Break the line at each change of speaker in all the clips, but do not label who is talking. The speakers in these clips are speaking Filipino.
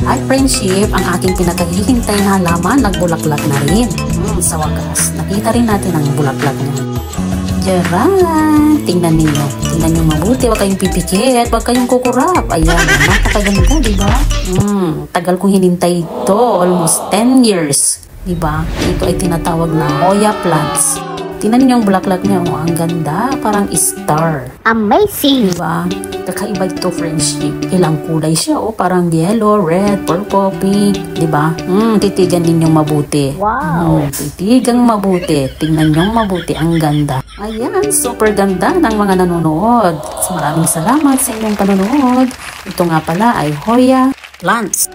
At friendship, ang aking pinakaghihintay na halaman, nagbulaklak na rin. Sa wakas, nakita rin natin ang bulaklak niya. Diyan, tingnan ninyo. Tingnan nyo mabuti, huwag kayong pipikit, huwag kayong kukurap. Ayan, napakaganda, diba? Tagal kong hinintay ito, almost 10 years. Diba? Ito ay tinatawag na Hoya plants. Tingnan niyo yung bulaklak niya, oh, ang ganda, parang star.
Amazing!
Diba? Kakaiba ito, friendship. Ilang kulay siya, oh, parang yellow, red, purple, pink, diba? Titigan ninyong mabuti.
Wow!
Titigang mabuti. Tingnan niyo mabuti, ang ganda. Ayan, super ganda ng mga nanonood. Maraming salamat sa inyong panonood. Ito nga pala ay Hoya plants.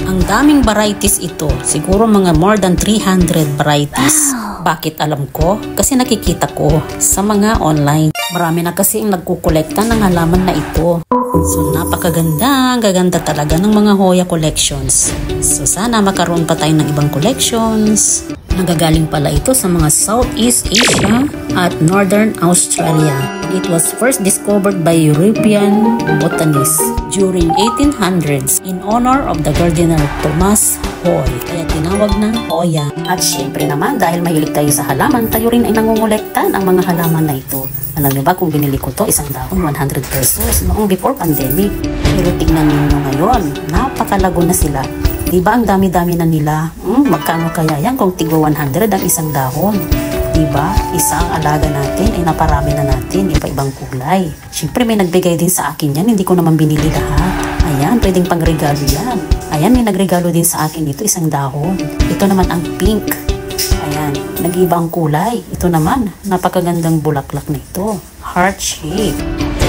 Ang daming varieties ito. Siguro mga more than 300 varieties. Wow. Bakit alam ko? Kasi nakikita ko sa mga online. Marami na kasi ang nagkukolekta ng halaman na ito. So napakaganda, ang gaganda talaga ng mga Hoya collections. So sana makaroon pa tayo ng ibang collections. Nagagaling pala ito sa mga Southeast Asia at Northern Australia. It was first discovered by European botanists during 1800s in honor of the gardener Thomas Hoy. Kaya tinawag na Hoya. At syempre naman, dahil mahilig tayo sa halaman, tayo rin ay nangungulekta ng mga halaman na ito. Alam niyo ba kung binili ko to, isang dahon, 100 pesos noong before pandemic. Pero tingnan niyo ngayon, napakalago na sila. Diba ang dami-dami na nila? Magkano kaya yan kung tigwa 100 ang isang dahon? Diba? Isang alaga natin ay naparami na natin, iba-ibang kulay. Siyempre may nagbigay din sa akin yan, hindi ko naman binili lahat. Ayan, pwedeng pangregalo yan. Ayan, may nagregalo din sa akin ito, isang dahon. Ito naman ang pink. Ayan, nag-iba ang kulay. Ito naman, napakagandang bulaklak na ito. Heart shape.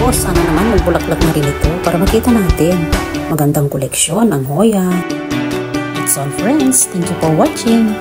O, sana naman may bulaklak na rin ito para makita natin. Magandang koleksyon ang Hoya. That's all friends. Thank you for watching.